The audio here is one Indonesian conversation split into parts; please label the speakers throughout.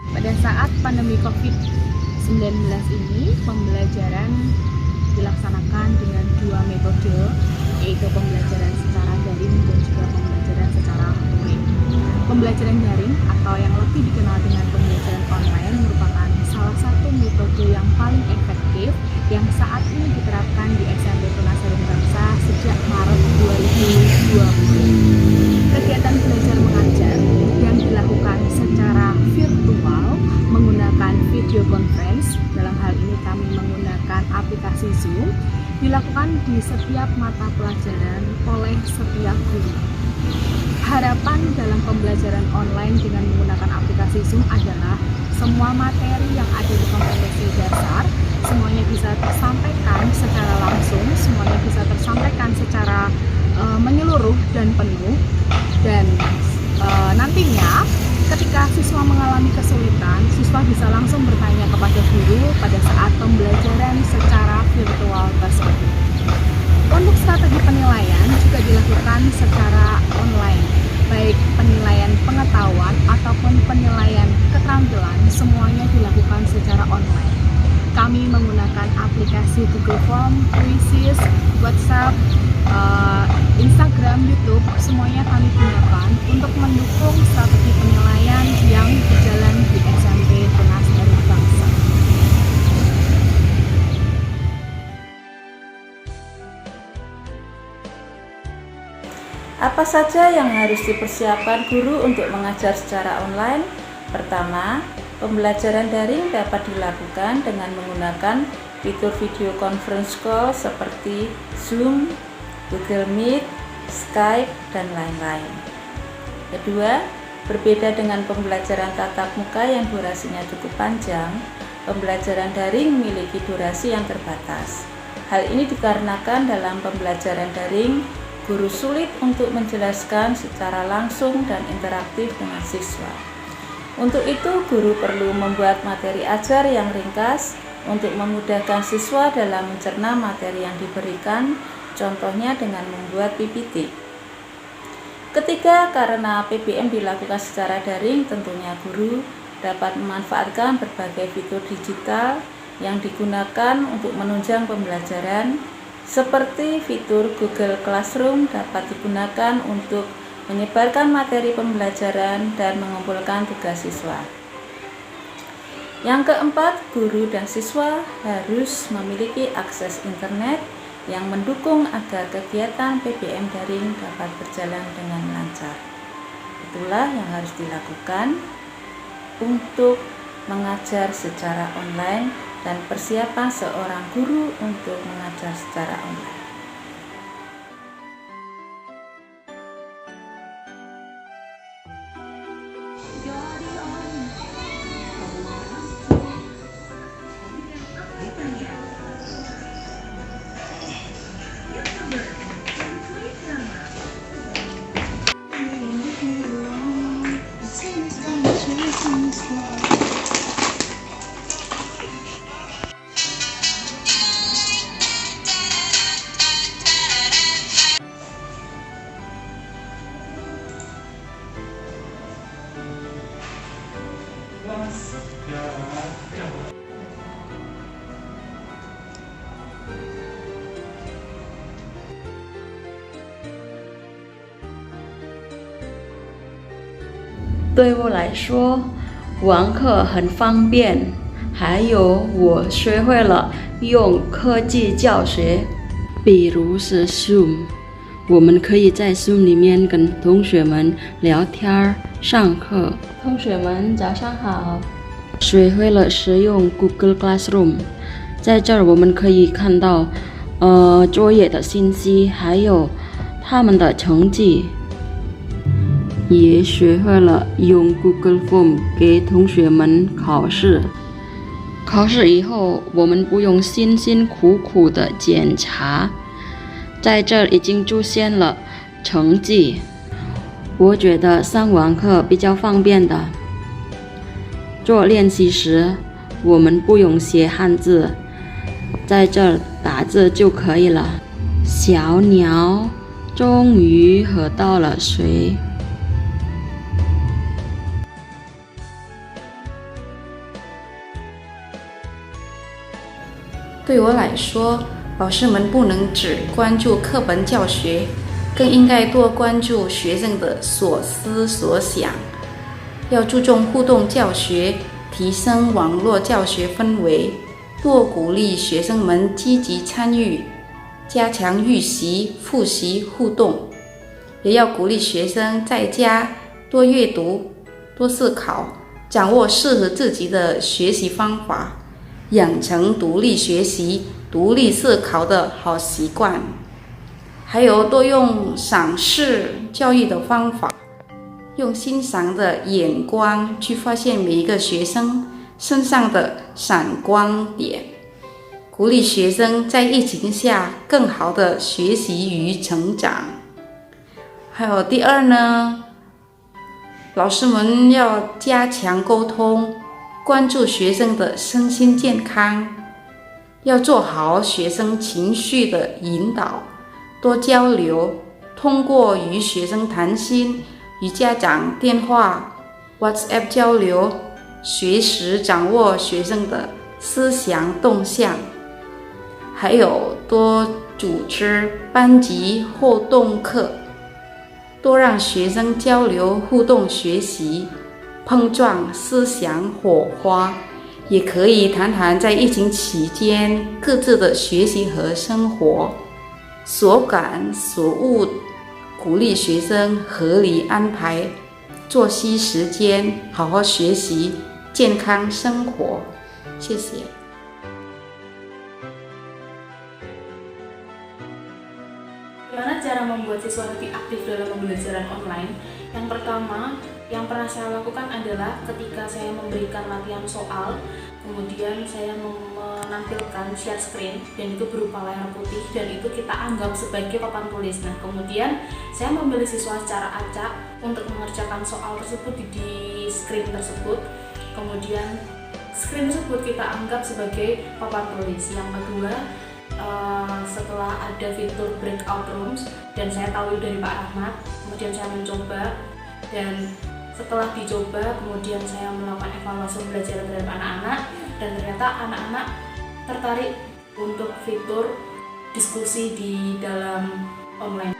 Speaker 1: Pada saat pandemi COVID-19 ini, pembelajaran dilaksanakan dengan dua metode, yaitu pembelajaran secara daring dan juga pembelajaran secara luring. Pembelajaran daring atau yang lebih dikenal dengan pembelajaran online merupakan salah satu metode yang paling efektif yang saat ini diterapkan di SMP Tunaserum Bangsa sejak Maret 2020. Kegiatan belajar mengajar yang dilakukan secara virtual menggunakan video conference, dalam hal ini kami menggunakan aplikasi Zoom, dilakukan di setiap mata pelajaran oleh setiap guru. Harapan dalam pembelajaran online dengan menggunakan aplikasi Zoom adalah semua materi yang ada di kompetensi dasar semuanya bisa tersampaikan secara langsung, semuanya bisa tersampaikan secara menyeluruh dan penuh, dan nantinya ketika siswa mengalami kesulitan, siswa bisa langsung bertanya kepada guru pada saat pembelajaran secara virtual tersebut. Untuk strategi penilaian juga dilakukan secara online, baik penilaian pengetahuan ataupun penilaian keterampilan, semuanya dilakukan secara online. Kami menggunakan aplikasi Google Form, Quizzes, WhatsApp, Instagram, YouTube, semuanya kami gunakan untuk mendukung strategi penilaian yang berjalan di SMP Tunaserum Bangsa.
Speaker 2: Apa saja yang harus dipersiapkan guru untuk mengajar secara online? Pertama, pembelajaran daring dapat dilakukan dengan menggunakan fitur video conference call seperti Zoom, Google Meet, Skype, dan lain-lain. Kedua, berbeda dengan pembelajaran tatap muka yang durasinya cukup panjang, pembelajaran daring memiliki durasi yang terbatas. Hal ini dikarenakan dalam pembelajaran daring, guru sulit untuk menjelaskan secara langsung dan interaktif dengan siswa. Untuk itu, guru perlu membuat materi ajar yang ringkas untuk memudahkan siswa dalam mencerna materi yang diberikan, contohnya dengan membuat PPT. Ketiga, karena PBM dilakukan secara daring, tentunya guru dapat memanfaatkan berbagai fitur digital yang digunakan untuk menunjang pembelajaran, seperti fitur Google Classroom dapat digunakan untuk menyebarkan materi pembelajaran dan mengumpulkan tugas siswa. Yang keempat, guru dan siswa harus memiliki akses internet yang mendukung agar kegiatan PBM daring dapat berjalan dengan lancar. Itulah yang harus dilakukan untuk mengajar secara online dan persiapan seorang guru untuk mengajar secara online.
Speaker 3: 对我来说，网课很方便，还有我学会了用科技教学，比如是 Zoom， 我们可以在 Zoom 里面跟同学们聊天上课。同学们早上好。学会了使用 Google Classroom， 在这儿我们可以看到作业的信息，还有他们的成绩。也学会了用 Google Form 给同学们考试。考试以后，我们不用辛辛苦苦的检查，在这已经出现了成绩。我觉得上网课比较方便的。做练习时，我们不用写汉字，在这打字就可以了。小鸟终于喝到了水。
Speaker 2: 对我来说，老师们不能只关注课本教学，更应该多关注学生的所思所想，要注重互动教学，提升网络教学氛围，多鼓励学生们积极参与，加强预习、复习互动，也要鼓励学生在家多阅读、多思考，掌握适合自己的学习方法，养成独立学习、独立思考的好习惯。还有多用赏识教育的方法，用欣赏的眼光去发现每一个学生身上的闪光点，鼓励学生在疫情下更好的学习与成长。还有第二呢，老师们要加强沟通，关注学生的身心健康，要做好学生情绪的引导，多交流，通过与学生谈心、与家长电话、WhatsApp 交流，随时掌握学生的思想动向。还有多组织班级互动课，多让学生交流互动学习，碰撞思想火花，也可以谈谈在疫情期间各自的学习和生活所感所悟，鼓励学生合理安排作息时间，好好学习，健康生活。谢谢。
Speaker 1: Gimana cara membuat siswa lebih aktif dalam pembelajaran online? Yang pertama, yang pernah saya lakukan adalah ketika saya memberikan latihan soal, kemudian saya menampilkan share screen dan itu berupa layar putih dan itu kita anggap sebagai papan tulis. Nah, kemudian saya memilih siswa secara acak untuk mengerjakan soal tersebut di screen tersebut. Kemudian screen tersebut kita anggap sebagai papan tulis. Yang kedua, setelah ada fitur breakout rooms dan saya tahu dari Pak Rahmat, kemudian saya mencoba dan setelah dicoba kemudian saya melakukan evaluasi pembelajaran terhadap anak-anak dan ternyata anak-anak tertarik untuk fitur diskusi di dalam online.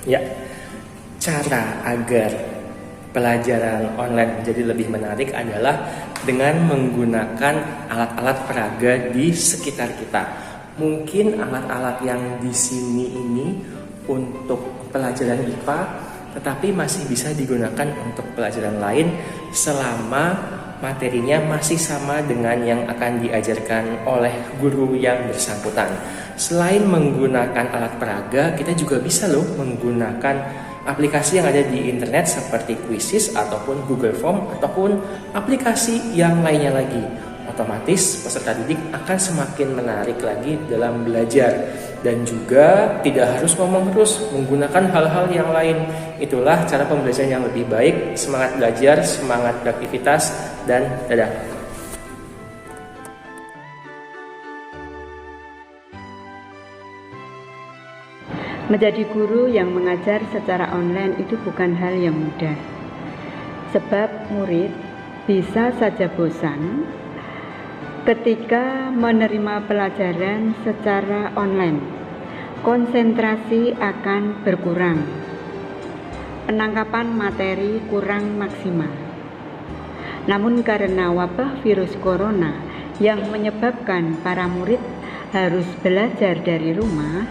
Speaker 4: Ya, cara agar pelajaran online menjadi lebih menarik adalah dengan menggunakan alat-alat peraga di sekitar kita. Mungkin alat-alat yang di sini ini untuk pelajaran IPA, tetapi masih bisa digunakan untuk pelajaran lain selama materinya masih sama dengan yang akan diajarkan oleh guru yang bersangkutan. Selain menggunakan alat peraga, kita juga bisa loh menggunakan aplikasi yang ada di internet seperti Quizizz ataupun Google Form ataupun aplikasi yang lainnya lagi. Otomatis peserta didik akan semakin menarik lagi dalam belajar dan juga tidak harus ngomong terus, menggunakan hal-hal yang lain. Itulah cara pembelajaran yang lebih baik. Semangat belajar, semangat beraktivitas, dan dadah.
Speaker 5: Menjadi guru yang mengajar secara online itu bukan hal yang mudah. Sebab murid bisa saja bosan ketika menerima pelajaran secara online. Konsentrasi akan berkurang. Penangkapan materi kurang maksimal. Namun karena wabah virus corona yang menyebabkan para murid harus belajar dari rumah,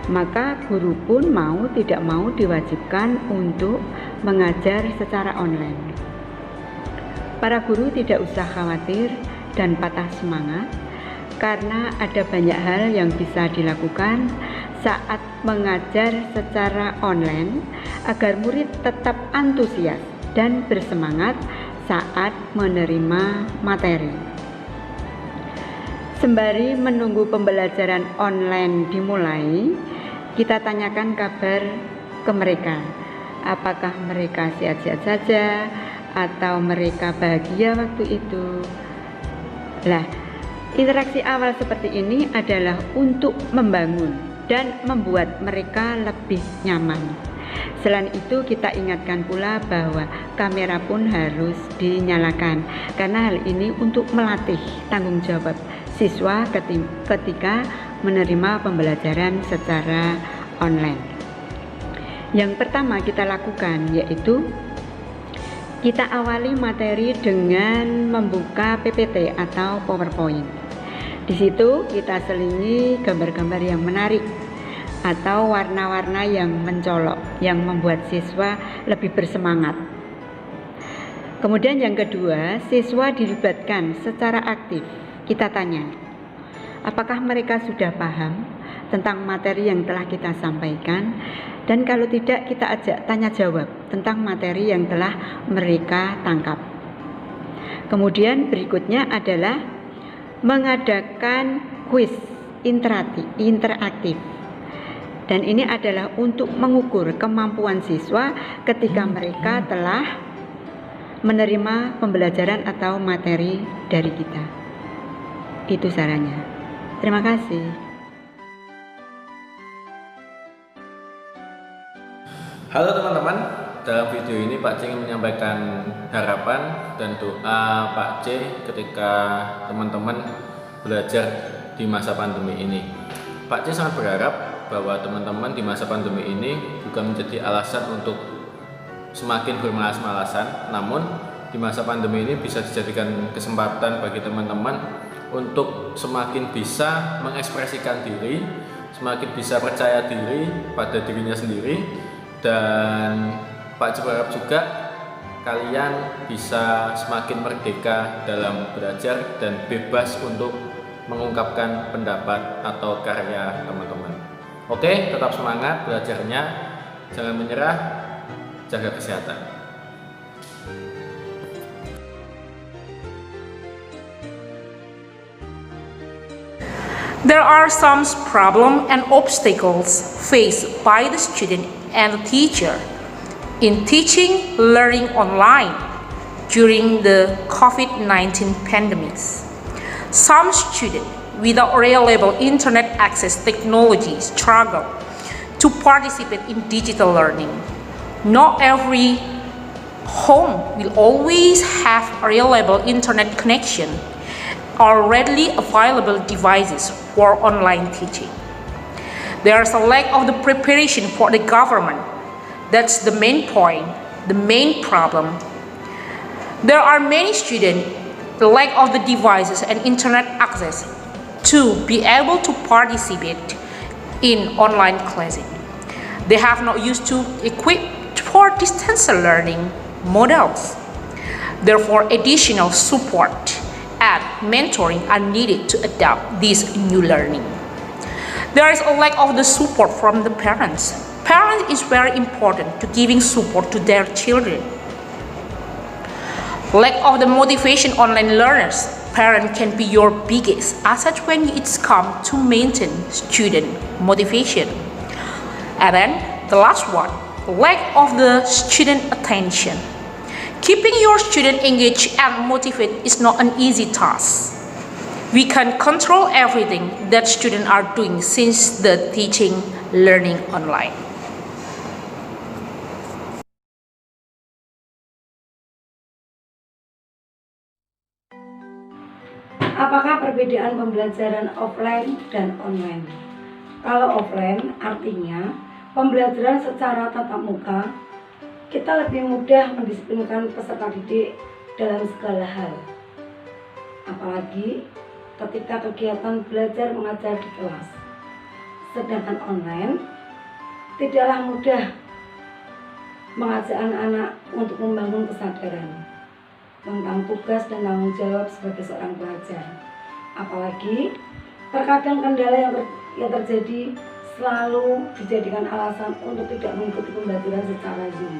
Speaker 5: maka guru pun mau tidak mau diwajibkan untuk mengajar secara online. Para guru tidak usah khawatir dan patah semangat karena ada banyak hal yang bisa dilakukan saat mengajar secara online agar murid tetap antusias dan bersemangat saat menerima materi. Sembari menunggu pembelajaran online dimulai, kita tanyakan kabar ke mereka. Apakah mereka sehat-sehat saja atau mereka bahagia waktu itu? Lah, interaksi awal seperti ini adalah untuk membangun dan membuat mereka lebih nyaman. Selain itu, kita ingatkan pula bahwa kamera pun harus dinyalakan karena hal ini untuk melatih tanggung jawab siswa ketika menerima pembelajaran secara online. Yang pertama kita lakukan yaitu kita awali materi dengan membuka PPT atau PowerPoint. Di situ kita selingi gambar-gambar yang menarik atau warna-warna yang mencolok yang membuat siswa lebih bersemangat. Kemudian yang kedua, siswa dilibatkan secara aktif. Kita tanya, apakah mereka sudah paham tentang materi yang telah kita sampaikan? Dan kalau tidak, kita ajak tanya jawab tentang materi yang telah mereka tangkap. Kemudian berikutnya adalah mengadakan kuis interaktif. Dan ini adalah untuk mengukur kemampuan siswa ketika mereka telah menerima pembelajaran atau materi dari kita. Itu sarannya. Terima kasih.
Speaker 6: Halo teman-teman, dalam video ini Pak C ingin menyampaikan harapan dan doa Pak C ketika teman-teman belajar di masa pandemi ini. Pak C sangat berharap bahwa teman-teman di masa pandemi ini bukan menjadi alasan untuk semakin bermalas-malasan, namun di masa pandemi ini bisa dijadikan kesempatan bagi teman-teman untuk semakin bisa mengekspresikan diri, semakin bisa percaya diri pada dirinya sendiri, dan Pak C berharap juga kalian bisa semakin merdeka dalam belajar dan bebas untuk mengungkapkan pendapat atau karya teman-teman. Oke, tetap semangat belajarnya, jangan menyerah, jaga kesehatan.
Speaker 7: There are some problems and obstacles faced by the student and the teacher in teaching learning online during the COVID-19 pandemic. Some students without reliable internet access technology struggle to participate in digital learning. Not every home will always have a reliable internet connection or readily available devices for online teaching. There is a lack of the preparation for the government. That's the main point, the main problem. There are many students, the lack of the devices and internet access to be able to participate in online classing. They have not used to equipped for distance learning models. Therefore, additional support and mentoring are needed to adapt this new learning. There is a lack of the support from the parents. Parents is very important to giving support to their children. Lack of the motivation online learners. Parent can be your biggest asset when it's come to maintain student motivation. And then the last one, lack of the student attention. Keeping your student engaged and motivated is not an easy task. We can control everything that students are doing since the teaching learning online.
Speaker 8: Apakah perbedaan pembelajaran offline dan online? Kalau offline artinya pembelajaran secara tatap muka, kita lebih mudah mendisiplinkan peserta didik dalam segala hal. Apalagi ketika kegiatan belajar mengajar di kelas. Sedangkan online tidaklah mudah mengajak anak-anak untuk membangun kesadaran tentang tugas dan tanggung jawab sebagai seorang pelajar. Apalagi terkadang kendala yang terjadi selalu dijadikan alasan untuk tidak mengikuti pembelajaran secara Zoom.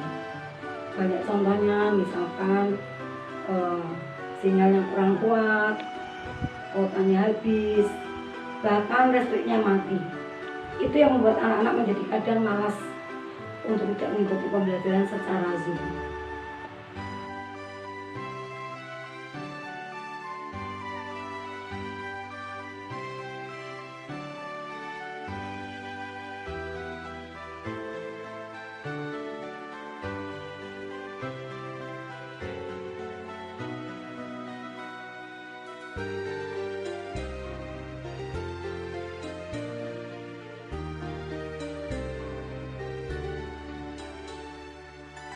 Speaker 8: Banyak contohnya, misalkan sinyalnya kurang kuat, kuotanya habis, bahkan listriknya mati. Itu yang membuat anak-anak menjadi kadang malas untuk tidak mengikuti pembelajaran secara Zoom.